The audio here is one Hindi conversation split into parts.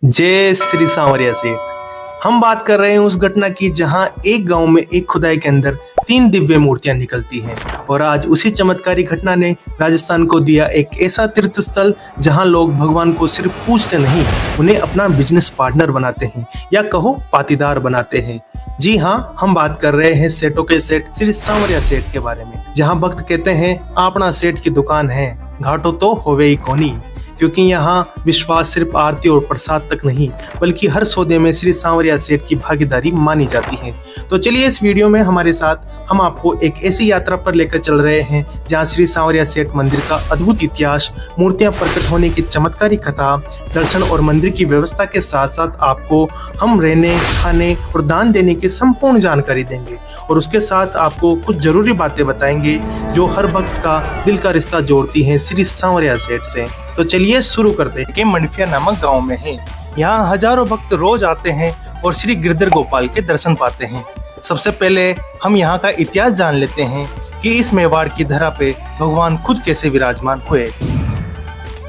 जय श्री सांवरिया सेठ। हम बात कर रहे हैं उस घटना की जहां एक गांव में एक खुदाई के अंदर 3 दिव्य मूर्तियां निकलती हैं और आज उसी चमत्कारी घटना ने राजस्थान को दिया एक ऐसा तीर्थ स्थल जहां लोग भगवान को सिर्फ पूजते नहीं, उन्हें अपना बिजनेस पार्टनर बनाते हैं या कहो पाटीदार बनाते हैं। जी हाँ, हम बात कर रहे हैं सेठों के सेठ श्री सांवरिया सेठ के बारे में, जहाँ भक्त कहते हैं अपना सेठ की दुकान है, घाटो तो होवे ही कोनी। क्योंकि यहाँ विश्वास सिर्फ आरती और प्रसाद तक नहीं बल्कि हर सौदे में श्री सांवरिया सेठ की भागीदारी मानी जाती है। तो चलिए इस वीडियो में हमारे साथ हम आपको एक ऐसी यात्रा पर लेकर चल रहे हैं जहाँ श्री सांवरिया सेठ मंदिर का अद्भुत इतिहास, मूर्तियां प्रकट होने की चमत्कारी कथा, दर्शन और मंदिर की व्यवस्था के साथ साथ आपको हम रहने, खाने और दान देने की संपूर्ण जानकारी देंगे और उसके साथ आपको कुछ जरूरी बातें बताएंगे जो हर भक्त का दिल का रिश्ता जोड़ती हैं श्री सांवरिया सेठ से। तो चलिए शुरू करते हैं कि मंडफिया नामक गांव में है। यहाँ हजारों भक्त रोज आते हैं और श्री गिरधर गोपाल के दर्शन पाते हैं। सबसे पहले हम यहाँ का इतिहास जान लेते हैं कि इस मेवाड़ की धरा पे भगवान खुद कैसे विराजमान हुए।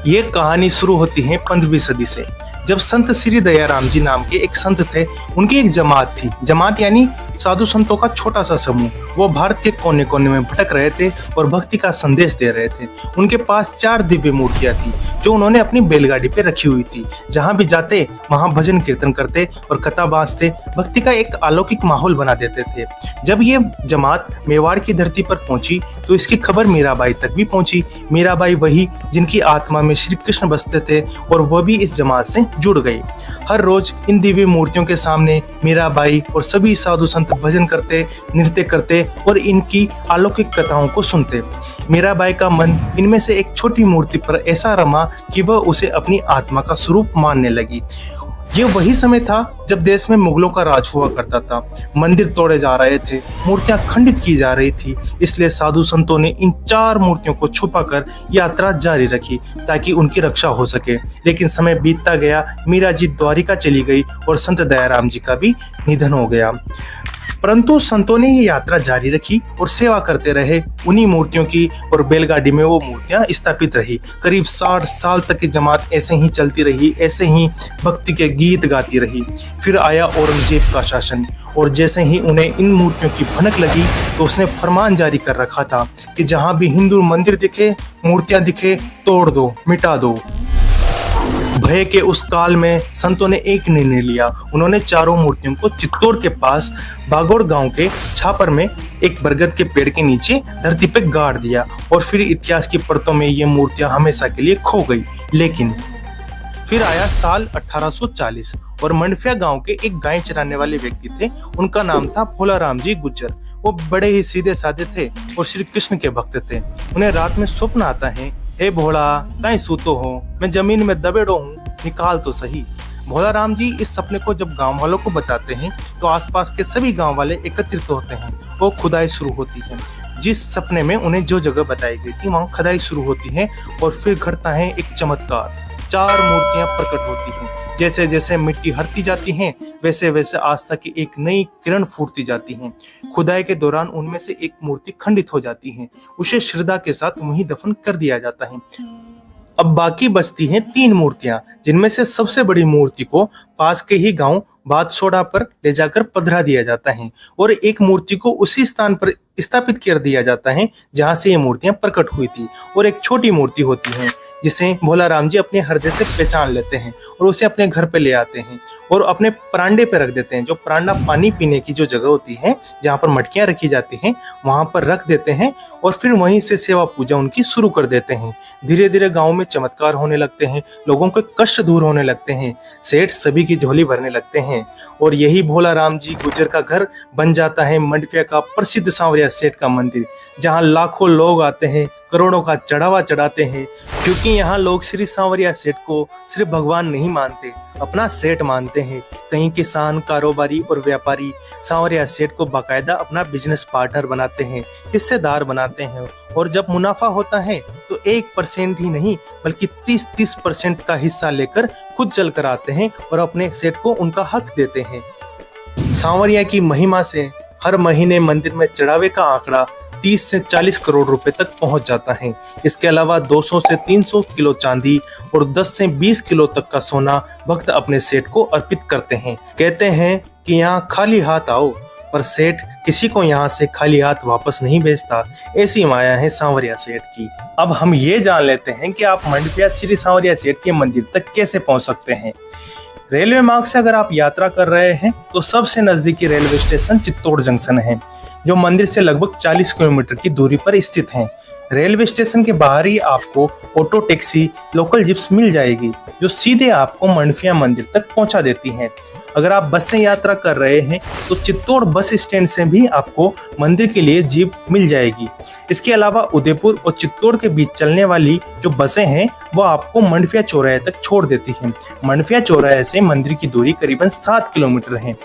ये कहानी शुरू होती है 15वीं सदी से, जब संत श्री दयाराम जी नाम के एक संत थे। उनकी एक जमात थी, जमात यानी साधु संतों का छोटा सा समूह। वो भारत के कोने कोने में भटक रहे थे और भक्ति का संदेश दे रहे थे। उनके पास 4 दिव्य मूर्तियां थी जो उन्होंने अपनी बैलगाड़ी पे रखी हुई थी। जहां भी जाते वहां भजन कीर्तन करते और कथा बांधते, भक्ति का एक अलौकिक माहौल बना देते थे। जब ये जमात मेवाड़ की धरती पर पहुंची तो इसकी खबर मीराबाई तक भी पहुंची। मीराबाई वही जिनकी आत्मा में श्री कृष्ण बसते थे और वह भी इस जमात से जुड़ गई। हर रोज इन दिव्य मूर्तियों के सामने मीराबाई और सभी साधु संत भजन करते, नृत्य करते और इनकी अलौकिक कथाओं को सुनते। मीराबाई का मन इनमें से एक छोटी मूर्ति पर ऐसा रमा कि वह उसे अपनी आत्मा का स्वरूप मानने लगी। ये वही समय था जब देश में मुगलों का राज हुआ करता था। मंदिर तोड़े जा रहे थे, मूर्तियां खंडित की जा रही थी। इसलिए साधु संतों ने इन 4 मूर्तियों को छुपाकर यात्रा जारी रखी ताकि उनकी रक्षा हो सके। लेकिन समय बीतता गया, मीरा जी द्वारिका चली गई और संत दयाराम जी का भी निधन हो गया। परंतु संतों ने ये यात्रा जारी रखी और सेवा करते रहे उन्हीं मूर्तियों की, और बैलगाड़ी में वो मूर्तियां स्थापित रही। करीब 60 साल तक की जमात ऐसे ही चलती रही, ऐसे ही भक्ति के गीत गाती रही। फिर आया औरंगजेब का शासन और जैसे ही उन्हें इन मूर्तियों की भनक लगी तो उसने फरमान जारी कर रखा था कि जहां भी हिंदू मंदिर दिखे, मूर्तियां दिखे, तोड़ दो, मिटा दो। भय के उस काल में संतों ने एक निर्णय लिया। उन्होंने 4 मूर्तियों को चित्तौड़ के पास बागोड़ गांव के छापर में एक बरगद के पेड़ के नीचे धरती पे गाड़ दिया और फिर इतिहास की परतों में ये मूर्तियां हमेशा के लिए खो गई। लेकिन फिर आया साल 1840 और मंडफिया गांव के एक गाय चराने वाले व्यक्ति थे। उनका नाम था भोलाराम जी गुज्जर। वो बड़े ही सीधे साधे थे और श्री कृष्ण के भक्त थे। उन्हें रात में स्वप्न आता है, हे भोला कहीं सूतो हो, मैं जमीन में दबेड़ो हूँ, निकाल तो सही। भोलाराम जी इस सपने को जब गांव वालों को बताते हैं तो आसपास के सभी गांव वाले एकत्रित होते हैं। वो खुदाई शुरू होती है। जिस सपने में उन्हें जो जगह बताई गई थी वहां खुदाई शुरू होती है और फिर घटता है एक चमत्कार। 4 मूर्तियां प्रकट होती हैं। जैसे जैसे मिट्टी हटती जाती है वैसे वैसे आस्था की एक नई किरण फूटती जाती है। खुदाई के दौरान उनमें से एक मूर्ति खंडित हो जाती है। उसे श्रद्धा के साथ वहीं दफन कर दिया जाता है। अब बाकी बचती हैं 3 मूर्तियां, जिनमें से सबसे बड़ी मूर्ति को पास के ही गांव बादसोड़ा पर ले जाकर पधरा दिया जाता है और एक मूर्ति को उसी स्थान पर स्थापित कर दिया जाता है जहां से ये मूर्तियां प्रकट हुई थी। और एक छोटी मूर्ति होती है जिसे भोलाराम जी अपने हृदय से पहचान लेते हैं और उसे अपने घर पे ले आते हैं और अपने परांडे पे रख देते हैं। जो परांडा पानी पीने की जो जगह होती है जहाँ पर मटकियां रखी जाती हैं वहां पर रख देते हैं और फिर वहीं से सेवा पूजा उनकी शुरू कर देते हैं। धीरे धीरे गांव में चमत्कार होने लगते हैं, लोगों के कष्ट दूर होने लगते हैं, सेठ सभी की झोली भरने लगते हैं और यही भोलाराम जी गुज्जर का घर बन जाता है मंडफिया का प्रसिद्ध सांवरिया सेठ का मंदिर, जहाँ लाखों लोग आते हैं, करोड़ों का चढ़ावा चढ़ाते हैं। क्योंकि यहाँ लोग श्री सांवरिया सेठ को सिर्फ भगवान नहीं मानते, अपना सेठ मानते हैं। कहीं किसान, कारोबारी और व्यापारी सांवरिया सेठ को बाकायदा अपना बिजनेस पार्टनर बनाते हैं, हिस्सेदार बनाते हैं और जब मुनाफा होता है तो 1% ही नहीं बल्कि 30% का हिस्सा लेकर खुद चल कर आते हैं और अपने सेठ को उनका हक देते हैं। सांवरिया की महिमा से हर महीने मंदिर में चढ़ावे का आंकड़ा 30 से 40 करोड़ रुपए तक पहुंच जाता है। इसके अलावा 200 से 300 किलो चांदी और 10 से 20 किलो तक का सोना भक्त अपने सेठ को अर्पित करते हैं। कहते हैं कि यहाँ खाली हाथ आओ, पर सेठ किसी को यहाँ से खाली हाथ वापस नहीं भेजता। ऐसी माया है सांवरिया सेठ की। अब हम ये जान लेते हैं कि आप मंडपिया श्री सांवरिया सेठ के मंदिर तक कैसे पहुंच सकते हैं। रेलवे मार्ग से अगर आप यात्रा कर रहे हैं तो सबसे नजदीकी रेलवे स्टेशन चित्तौड़ जंक्शन है, जो मंदिर से लगभग 40 किलोमीटर की दूरी पर स्थित है। रेलवे स्टेशन के बाहर ही आपको ऑटो टैक्सी लोकल जिप्स मिल जाएगी, जो सीधे आपको मंडपिया मंदिर तक पहुंचा देती हैं। अगर आप बस से यात्रा कर रहे हैं तो चित्तौड़ बस स्टैंड से भी आपको मंदिर के लिए जीप मिल जाएगी। इसके अलावा उदयपुर और चित्तौड़ के बीच चलने वाली जो बसें हैं वो आपको मंडपिया चौराहे तक छोड़ देती हैं। मंडपिया चौराहे से मंदिर की दूरी करीबन 7 किलोमीटर है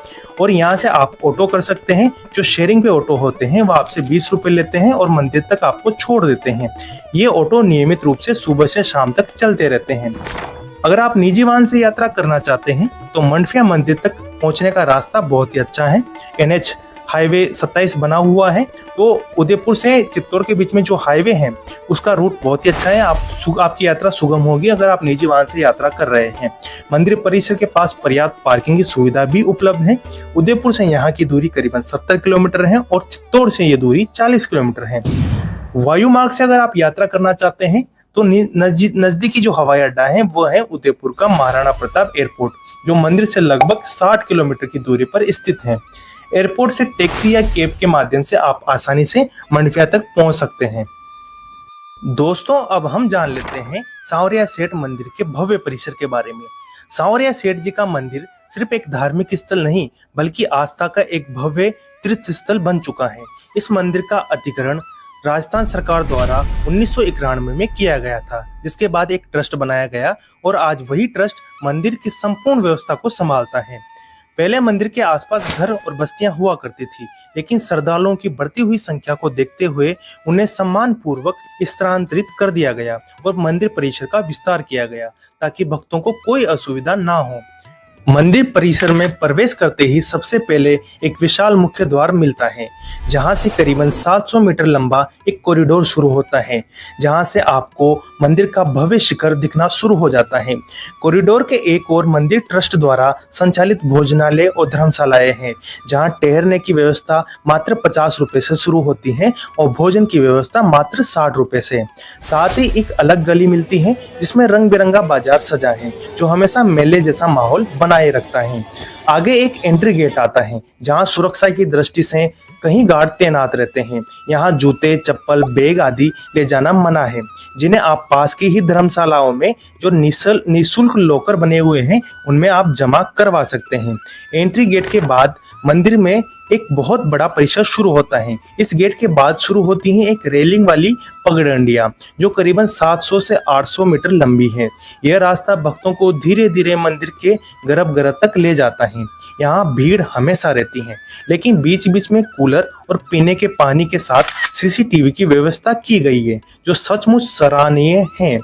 और यहाँ से आप ऑटो कर सकते हैं। जो शेयरिंग पे ऑटो होते हैं वो आपसे 20 रुपए लेते हैं और मंदिर तक आपको छोड़ देते हैं। ये ऑटो नियमित रूप से सुबह से शाम तक चलते रहते हैं। अगर आप निजी वाहन से यात्रा करना चाहते हैं तो मंडपिया मंदिर तक पहुंचने का रास्ता बहुत ही अच्छा है। NH हाईवे 27 बना हुआ है, तो उदयपुर से चित्तौड़ के बीच में जो हाईवे है उसका रूट बहुत ही अच्छा है। आपकी यात्रा सुगम होगी अगर आप निजी वाहन से यात्रा कर रहे हैं। मंदिर परिसर के पास पर्याप्त पार्किंग की सुविधा भी उपलब्ध है। उदयपुर से यहाँ की दूरी करीबन 70 किलोमीटर है और चित्तौड़ से ये दूरी 40 किलोमीटर है। वायु मार्ग से अगर आप यात्रा करना चाहते हैं तो नजदीकी जो हवाई अड्डा है वो है उदयपुर का महाराणा प्रताप एयरपोर्ट, जो मंदिर से लगभग 60 किलोमीटर की दूरी पर स्थित है। एयरपोर्ट से टैक्सी या कैब के माध्यम से आप आसानी से मंडपिया तक पहुंच सकते हैं। दोस्तों, अब हम जान लेते हैं सांवरिया सेठ मंदिर के भव्य परिसर के बारे में। सांवरिया सेठ जी का मंदिर सिर्फ एक धार्मिक स्थल नहीं बल्कि आस्था का एक भव्य तीर्थ स्थल बन चुका है। इस मंदिर का अधिग्रहण राजस्थान सरकार द्वारा 1991 में किया गया था, जिसके बाद एक ट्रस्ट बनाया गया और आज वही ट्रस्ट मंदिर की संपूर्ण व्यवस्था को संभालता है। पहले मंदिर के आसपास घर और बस्तियां हुआ करती थी, लेकिन श्रद्धालुओं की बढ़ती हुई संख्या को देखते हुए उन्हें सम्मान पूर्वक स्थानांतरित कर दिया गया और मंदिर परिसर का विस्तार किया गया ताकि भक्तों को कोई असुविधा ना हो। मंदिर परिसर में प्रवेश करते ही सबसे पहले एक विशाल मुख्य द्वार मिलता है, जहां से करीबन 700 मीटर लंबा एक कॉरिडोर शुरू होता है, जहां से आपको मंदिर का भव्य शिखर दिखना शुरू हो जाता है। कॉरिडोर के एक ओर मंदिर ट्रस्ट द्वारा संचालित भोजनालय और धर्मशालाएं हैं, जहां ठहरने की व्यवस्था मात्र 50 रुपए से शुरू होती है और भोजन की व्यवस्था मात्र 60 रुपए से। साथ ही एक अलग गली मिलती है जिसमें रंग बिरंगा बाजार सजा है, जो हमेशा मेले जैसा माहौल बनाए रखता है। आगे एक एंट्री गेट आता है, जहां सुरक्षा की दृष्टि से कहीं गार्ड तैनात रहते हैं। यहाँ जूते, चप्पल, बैग आदि ले जाना मना है, जिन्हें आप पास की ही धर्मशालाओं में जो निःशुल्क लॉकर बने हुए हैं उनमें आप जमा करवा सकते हैं। एंट्री गेट के बाद मंदिर में एक बहुत बड़ा परिसर शुरू होता है। इस गेट के बाद शुरू होती है एक रेलिंग वाली पगडंडियां, जो करीबन 700 से 800 मीटर लंबी है। यह रास्ता भक्तों को धीरे धीरे मंदिर के गर्भगृह तक ले जाता है। यहाँ भीड़ हमेशा रहती है, लेकिन बीच बीच में कूलर और पीने के पानी के साथ CCTV की व्यवस्था की गई है, जो सचमुच सराहनीय है।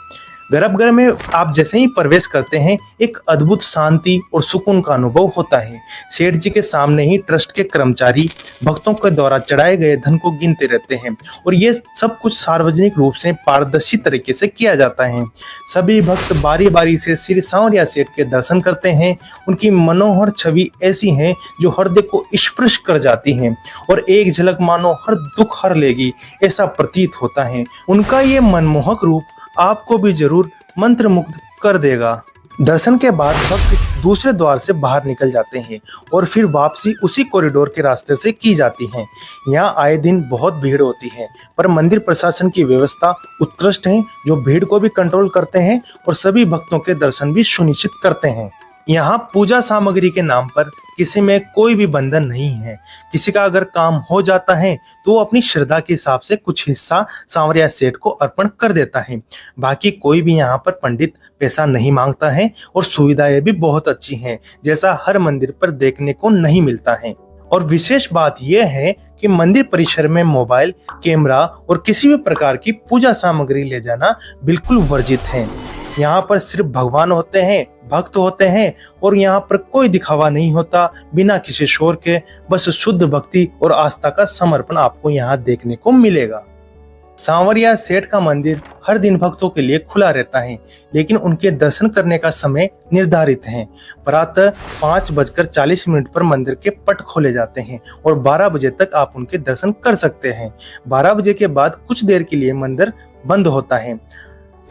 गर्भगृह में आप जैसे ही प्रवेश करते हैं एक अद्भुत शांति और सुकून का अनुभव होता है। सेठ जी के सामने ही ट्रस्ट के कर्मचारी भक्तों के द्वारा चढ़ाए गए धन को गिनते रहते हैं और ये सब कुछ सार्वजनिक रूप से पारदर्शी तरीके से किया जाता है। सभी भक्त बारी बारी से श्री सांवरिया सेठ के दर्शन करते हैं। उनकी मनोहर छवि ऐसी है जो हृदय को स्पर्श कर जाती है और एक झलक मानो हर दुख हर लेगी ऐसा प्रतीत होता है। उनका ये मनमोहक रूप आपको भी जरूर मंत्रमुग्ध कर देगा। दर्शन के बाद भक्त दूसरे द्वार से बाहर निकल जाते हैं और फिर वापसी उसी कॉरिडोर के रास्ते से की जाती है। यहाँ आए दिन बहुत भीड़ होती है, पर मंदिर प्रशासन की व्यवस्था उत्कृष्ट है, जो भीड़ को भी कंट्रोल करते हैं और सभी भक्तों के दर्शन भी सुनिश्चित करते हैं। यहाँ पूजा सामग्री के नाम पर किसी में कोई भी बंधन नहीं है। किसी का अगर काम हो जाता है तो वो अपनी श्रद्धा के हिसाब से कुछ हिस्सा सांवरिया सेठ को अर्पण कर देता है। बाकी कोई भी यहाँ पर पंडित पैसा नहीं मांगता है और सुविधाएं भी बहुत अच्छी हैं, जैसा हर मंदिर पर देखने को नहीं मिलता है। और विशेष बात यह है कि मंदिर परिसर में मोबाइल, कैमरा और किसी भी प्रकार की पूजा सामग्री ले जाना बिल्कुल वर्जित है। यहाँ पर सिर्फ भगवान होते हैं, भक्त होते हैं और यहाँ पर कोई दिखावा नहीं होता, बिना किसी शोर के बस शुद्ध भक्ति और आस्था का समर्पण आपको यहाँ देखने को मिलेगा। सांवरिया सेठ का मंदिर हर दिन भक्तों के लिए खुला रहता है, लेकिन उनके दर्शन करने का समय निर्धारित है। प्रातः 5:40 पर मंदिर के पट खोले जाते हैं और 12 बजे तक आप उनके दर्शन कर सकते हैं। 12 बजे के बाद कुछ देर के लिए मंदिर बंद होता है।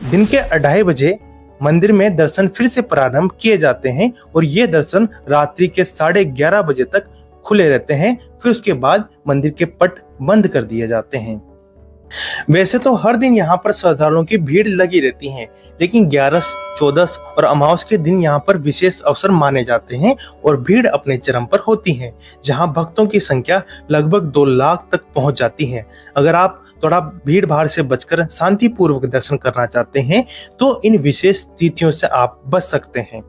दिन के 2:30 बजे मंदिर में दर्शन फिर से प्रारंभ किए जाते हैं और ये दर्शन रात्रि के 11:30 बजे तक खुले रहते हैं। फिर उसके बाद मंदिर के पट बंद कर दिए जाते हैं। वैसे तो हर दिन यहाँ पर श्रद्धालुओं की भीड़ लगी रहती है, लेकिन 11, 14 और अमावस के दिन यहाँ पर विशेष अवसर माने जाते हैं और भीड़ अपने चरम पर होती है, जहाँ भक्तों की संख्या लगभग 2 लाख तक पहुँच जाती है। अगर आप थोड़ा भीड़ भाड़ से बचकर शांतिपूर्वक दर्शन करना चाहते हैं तो इन विशेष तिथियों से आप बच सकते हैं।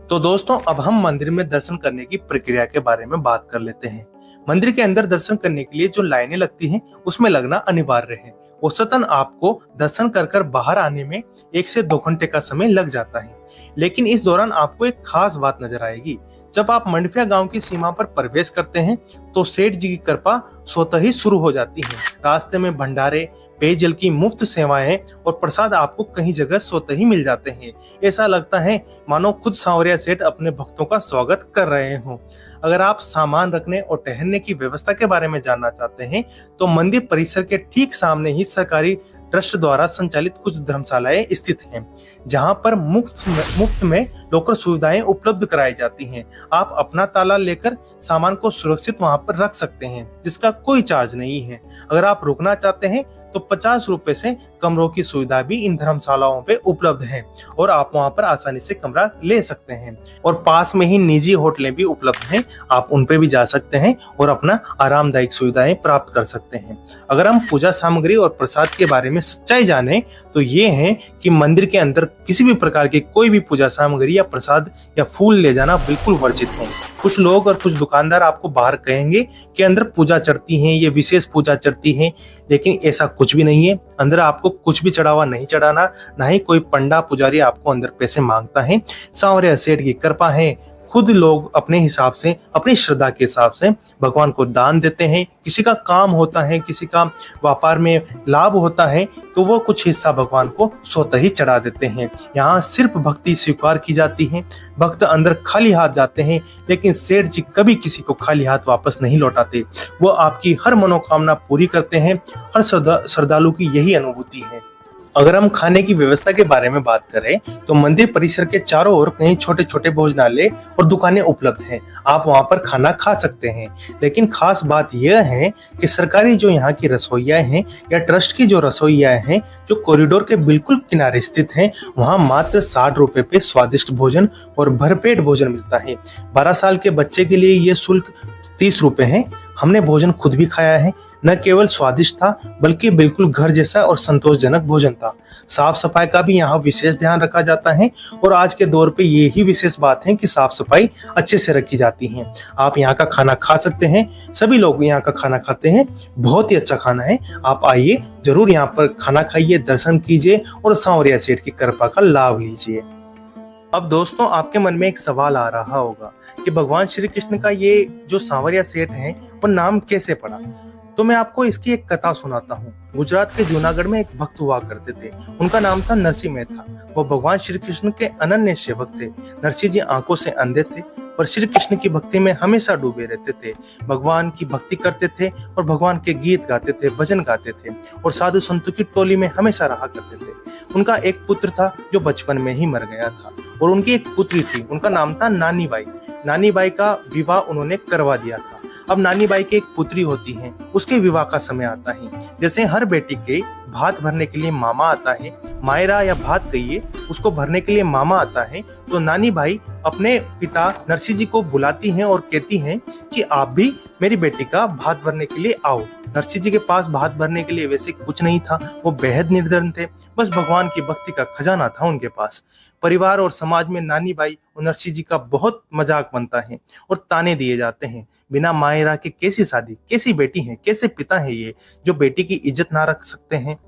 तो दोस्तों, अब हम मंदिर में दर्शन करने की प्रक्रिया के बारे में बात कर लेते हैं। मंदिर के अंदर दर्शन करने के लिए जो लाइनें लगती हैं उसमें लगना अनिवार्य है। औसतन आपको दर्शन कर बाहर आने में 1 से 2 घंटे का समय लग जाता है, लेकिन इस दौरान आपको एक खास बात नजर आएगी। जब आप मंडफिया गांव की सीमा पर प्रवेश करते हैं तो सेठ जी की कृपा स्वतः ही शुरू हो जाती है। रास्ते में भंडारे, पेयजल की मुफ्त सेवाएं और प्रसाद आपको कहीं जगह स्वतः ही मिल जाते हैं। ऐसा लगता है मानो खुद सांवरिया सेठ अपने भक्तों का स्वागत कर रहे हों। अगर आप सामान रखने और ठहरने की व्यवस्था के बारे में जानना चाहते हैं तो मंदिर परिसर के ठीक सामने ही सरकारी ट्रस्ट द्वारा संचालित कुछ धर्मशालाएं स्थित हैं, जहां पर मुफ्त में लॉकर सुविधाएं उपलब्ध कराई जाती हैं। आप अपना ताला लेकर सामान को सुरक्षित वहां पर रख सकते हैं, जिसका कोई चार्ज नहीं है। अगर आप रुकना चाहते हैं तो 50 रुपए से कमरों की सुविधा भी इन धर्मशालाओं पे उपलब्ध है और आप वहां पर आसानी से कमरा ले सकते हैं। और पास में ही निजी होटलें भी उपलब्ध हैं, आप उन पे भी जा सकते हैं और अपना आरामदायक सुविधाएं प्राप्त कर सकते हैं। अगर हम पूजा सामग्री और प्रसाद के बारे में सच्चाई जाने तो ये है कि मंदिर के अंदर किसी भी प्रकार की कोई भी पूजा सामग्री या प्रसाद या फूल ले जाना बिल्कुल वर्जित है। कुछ लोग और कुछ दुकानदार आपको बाहर कहेंगे कि अंदर पूजा चढ़ती है, ये विशेष पूजा चढ़ती है, लेकिन ऐसा कुछ भी नहीं है। अंदर आपको कुछ भी चढ़ावा नहीं चढ़ाना, ना ही कोई पंडा पुजारी आपको अंदर पैसे मांगता है। सांवरिया सेठ की कृपा है, खुद लोग अपने हिसाब से, अपनी श्रद्धा के हिसाब से भगवान को दान देते हैं। किसी का काम होता है, किसी का व्यापार में लाभ होता है तो वो कुछ हिस्सा भगवान को स्वतः ही चढ़ा देते हैं। यहाँ सिर्फ भक्ति स्वीकार की जाती है। भक्त अंदर खाली हाथ जाते हैं, लेकिन सेठ जी कभी किसी को खाली हाथ वापस नहीं लौटाते। वो आपकी हर मनोकामना पूरी करते हैं। हर श्रद्धालु की यही अनुभूति है। अगर हम खाने की व्यवस्था के बारे में बात करें तो मंदिर परिसर के चारों ओर कई छोटे छोटे भोजनालय और दुकानें उपलब्ध हैं। आप वहां पर खाना खा सकते हैं, लेकिन खास बात यह है कि सरकारी जो यहाँ की रसोइयाँ हैं या ट्रस्ट की जो रसोइयाँ हैं, जो कॉरिडोर के बिल्कुल किनारे स्थित हैं, वहाँ मात्र 60 रुपए पे स्वादिष्ट भोजन और भरपेट भोजन मिलता है। 12 साल के बच्चे के लिए ये शुल्क 30 रुपए है। हमने भोजन खुद भी खाया है। न केवल स्वादिष्ट था बल्कि बिल्कुल घर जैसा और संतोषजनक भोजन था। साफ सफाई का भी यहाँ विशेष ध्यान रखा जाता है और आज के दौर पे ये ही विशेष बात है कि साफ सफाई अच्छे से रखी जाती है। आप यहाँ का खाना खा सकते हैं, सभी लोग यहाँ का खाना खाते हैं, बहुत ही अच्छा खाना है। आप आइए, जरूर यहाँ पर खाना खाइए, दर्शन कीजिए और सांवरिया सेठ की कृपा का लाभ लीजिए। अब दोस्तों, आपके मन में एक सवाल आ रहा होगा कि भगवान श्री कृष्ण का ये जो सांवरिया सेठ है वो नाम कैसे पड़ा। तो मैं आपको इसकी एक कथा सुनाता हूँ। गुजरात के जूनागढ़ में एक भक्त हुआ करते थे। उनका नाम था नरसिंह मेहता। वो भगवान श्री कृष्ण के अनन्य सेवक थे। नरसिंह जी आंखों से अंधे थे पर श्री कृष्ण की भक्ति में हमेशा डूबे रहते थे। भगवान की भक्ति करते थे और भगवान के गीत गाते थे, भजन गाते थे और साधु संतों की टोली में हमेशा रहा करते थे। उनका एक पुत्र था जो बचपन में ही मर गया था और उनकी एक पुत्री थी, उनका नाम था नानी बाई। नानी बाई का विवाह उन्होंने करवा दिया था। अब नानी बाई की एक पुत्री होती है, उसके विवाह का समय आता है। जैसे हर बेटी के भात भरने के लिए मामा आता है, मायरा या भात कहिए, उसको भरने के लिए मामा आता है, तो नानी बाई अपने पिता नरसिंह जी को बुलाती हैं और कहती हैं कि आप भी मेरी बेटी का भात भरने के लिए आओ। नरसिंह जी के पास भात भरने के लिए वैसे कुछ नहीं था, वो बेहद निर्धन थे, बस भगवान की भक्ति का खजाना था उनके पास। परिवार और समाज में नानी बाई और नरसिंह जी का बहुत मजाक बनता है और ताने दिए जाते हैं। बिना मायरा के कैसी शादी, कैसी बेटी है, कैसे पिता है ये जो बेटी की इज्जत ना रख सकते हैं।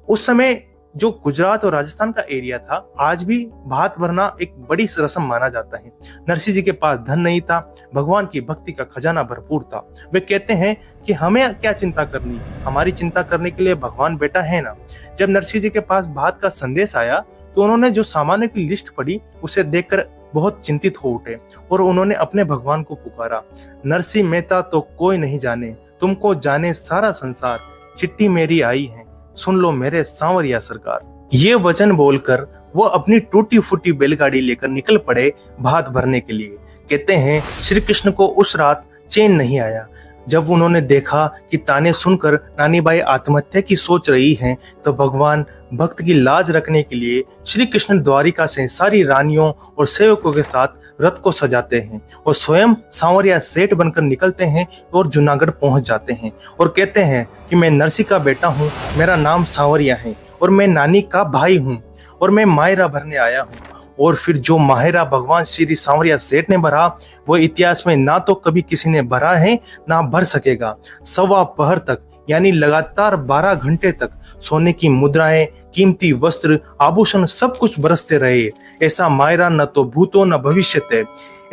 उस समय जो गुजरात और राजस्थान का एरिया था, आज भी भात भरना एक बड़ी रस्म माना जाता है। नरसिंह जी के पास धन नहीं था, भगवान की भक्ति का खजाना भरपूर था। वे कहते हैं कि हमें क्या चिंता करनी, हमारी चिंता करने के लिए भगवान बेटा है ना। जब नरसिंह जी के पास भात का संदेश आया तो उन्होंने जो सामानों की लिस्ट पढ़ी उसे देखकर बहुत चिंतित हो उठे और उन्होंने अपने भगवान को पुकारा, नरसिंह मेहता तो कोई नहीं जाने, तुमको जाने सारा संसार, चिट्ठी मेरी आई है, सुन लो मेरे सांवरिया सरकार। ये वचन बोलकर वो अपनी टूटी फूटी बैलगाड़ी लेकर निकल पड़े भात भरने के लिए। कहते हैं श्री कृष्ण को उस रात चैन नहीं आया। जब उन्होंने देखा कि ताने सुनकर नानीबाई आत्महत्या की सोच रही हैं, तो भगवान भक्त की लाज रखने के लिए श्री कृष्ण द्वारिका से सारी रानियों और सेवकों के साथ रथ को सजाते हैं और स्वयं सांवरिया सेठ बनकर निकलते हैं और जूनागढ़ पहुंच जाते हैं और कहते हैं कि मैं नरसिंह का बेटा हूं, मेरा नाम सांवरिया है और मैं नानी का भाई हूं और मैं मायरा भरने आया हूं। और फिर जो माहिरा भगवान श्री सांवरिया सेठ ने भरा, वो इतिहास में ना तो कभी किसी ने भरा है ना भर सकेगा। सवा पहर तक यानी लगातार 12 घंटे तक सोने की मुद्राएं, कीमती वस्त्र, आभूषण सब कुछ बरसते रहे। ऐसा मायरा न तो भूतो न भविष्यते,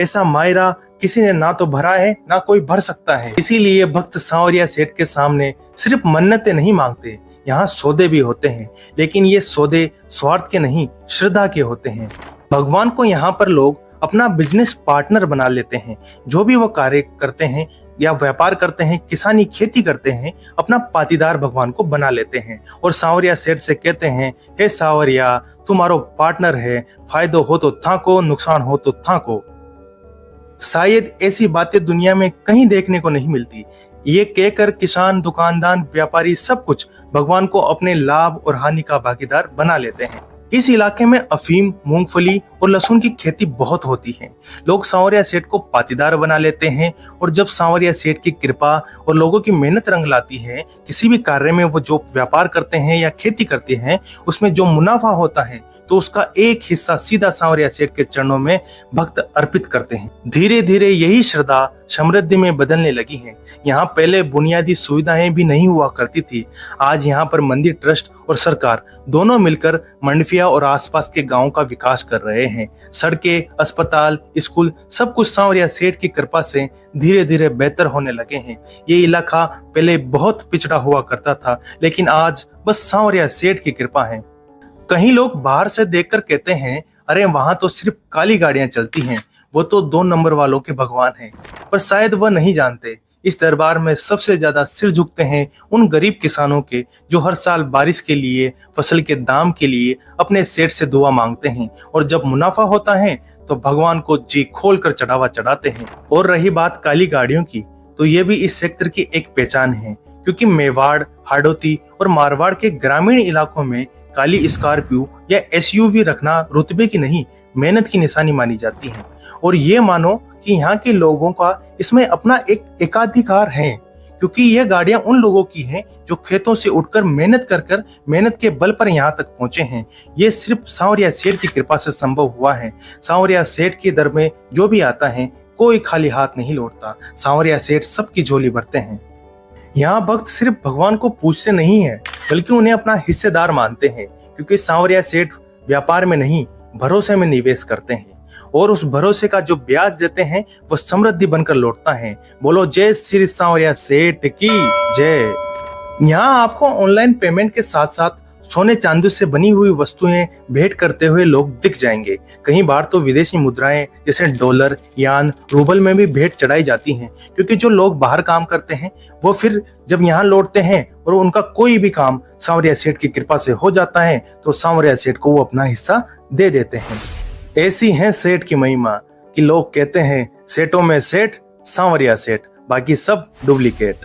ऐसा मायरा किसी ने ना तो भरा है ना कोई भर सकता है। इसीलिए भक्त सांवरिया सेठ के सामने सिर्फ मन्नतें नहीं मांगते, यहाँ सौदे भी होते हैं, लेकिन ये सौदे स्वार्थ के नहीं, श्रद्धा के होते हैं। भगवान को यहाँ पर लोग अपना बिजनेस पार्टनर बना लेते हैं। जो भी वो कार्य करते हैं या व्यापार करते हैं, किसानी खेती करते हैं, अपना पाटीदार भगवान को बना लेते हैं और सांवरिया सेठ से कहते हैं, हे सांवरिया तुम्हारो पार्टनर है, फायदो हो तो थाको, नुकसान हो तो थाको। शायद ऐसी बातें दुनिया में कहीं देखने को नहीं मिलती। ये कहकर किसान, दुकानदार, व्यापारी सब कुछ भगवान को अपने लाभ और हानि का भागीदार बना लेते हैं। इस इलाके में अफीम, मूंगफली और लहसुन की खेती बहुत होती है। लोग सांवरिया सेठ को पाटीदार बना लेते हैं और जब सांवरिया सेठ की कृपा और लोगों की मेहनत रंग लाती है, किसी भी कार्य में वो जो व्यापार करते हैं या खेती करते हैं, उसमें जो मुनाफा होता है तो उसका एक हिस्सा सीधा सांवरिया सेठ के चरणों में भक्त अर्पित करते हैं। धीरे धीरे यही श्रद्धा समृद्धि में बदलने लगी है। यहाँ पहले बुनियादी सुविधाएं भी नहीं हुआ करती थी। आज यहाँ पर मंदिर ट्रस्ट और सरकार दोनों मिलकर मंडफिया और आसपास के गांवों का विकास कर रहे हैं। सड़कें, अस्पताल, स्कूल सब कुछ सांवरिया सेठ की कृपा से धीरे धीरे बेहतर होने लगे हैं। ये इलाका पहले बहुत पिछड़ा हुआ करता था, लेकिन आज बस सांवरिया सेठ की कृपा है। कहीं लोग बाहर से देखकर कहते हैं, अरे वहां तो सिर्फ काली गाड़ियां चलती हैं, वो तो 2 नंबर वालों के भगवान हैं। पर शायद वह नहीं जानते, इस दरबार में सबसे ज्यादा सिर झुकते हैं उन गरीब किसानों के जो हर साल बारिश के लिए, फसल के दाम के लिए अपने सेठ से दुआ मांगते हैं और जब मुनाफा होता है तो भगवान को जी खोल कर चढ़ावा चढ़ाते हैं। और रही बात काली गाड़ियों की, तो ये भी इस सेक्टर की एक पहचान है, क्योंकि मेवाड़, हाड़ौती और मारवाड़ के ग्रामीण इलाकों में काली स्कॉर्पियो या एसयूवी रखना रुतबे की नहीं, मेहनत की निशानी मानी जाती है। और ये मानो कि यहाँ के लोगों का इसमें अपना एक एकाधिकार है, क्योंकि यह गाड़ियां उन लोगों की हैं जो खेतों से उठकर मेहनत के बल पर यहाँ तक पहुंचे हैं। ये सिर्फ सांवरिया सेठ की कृपा से संभव हुआ है। सांवरिया सेठ के दर में जो भी आता है कोई खाली हाथ नहीं लौटता। सांवरिया सेठ सबकी झोली भरते हैं। यहाँ भक्त सिर्फ भगवान को पूजते नहीं है, बल्कि उन्हें अपना हिस्सेदार मानते हैं, क्योंकि सांवरिया सेठ व्यापार में नहीं, भरोसे में निवेश करते हैं और उस भरोसे का जो ब्याज देते हैं वो समृद्धि बनकर लौटता है। बोलो जय श्री सांवरिया सेठ की जय। यहाँ आपको ऑनलाइन पेमेंट के साथ साथ सोने चांदी से बनी हुई वस्तुएं भेंट करते हुए लोग दिख जाएंगे। कहीं बार तो विदेशी मुद्राएं जैसे डॉलर, यान, रूबल में भी भेंट चढ़ाई जाती हैं, क्योंकि जो लोग बाहर काम करते हैं वो फिर जब यहाँ लौटते हैं और उनका कोई भी काम सांवरिया सेठ की कृपा से हो जाता है तो सांवरिया सेठ को वो अपना हिस्सा दे देते हैं। ऐसी है सेठ की महिमा कि लोग कहते हैं सेठों में सेठ सांवरिया सेठ, बाकी सब डुप्लीकेट।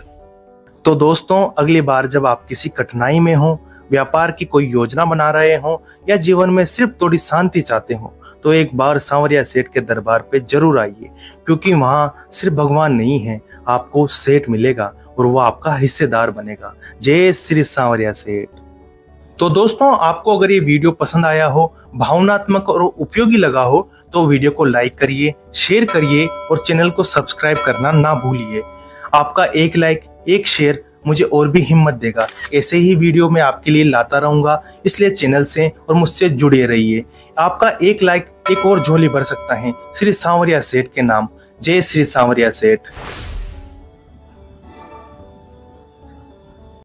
तो दोस्तों, अगली बार जब आप किसी कठिनाई में हो, व्यापार की कोई योजना बना रहे हो या जीवन में सिर्फ थोड़ी शांति चाहते हो, तो एक बार सांवरिया सेठ के दरबार पे जरूर आइए, क्योंकि वहाँ सिर्फ भगवान नहीं है, आपको सेठ मिलेगा और वो आपका हिस्सेदार बनेगा। जय श्री सांवरिया सेठ। तो दोस्तों, आपको अगर ये वीडियो पसंद आया हो, भावनात्मक और उपयोगी लगा हो, तो वीडियो को लाइक करिए, शेयर करिए और चैनल को सब्सक्राइब करना ना भूलिए। आपका एक लाइक, एक शेयर मुझे और भी हिम्मत देगा। ऐसे ही वीडियो मैं आपके लिए लाता रहूंगा, इसलिए चैनल से और मुझसे जुड़े रहिए। आपका एक लाइक एक और झोली भर सकता है श्री सांवरिया सेठ के नाम। जय श्री सांवरिया सेठ।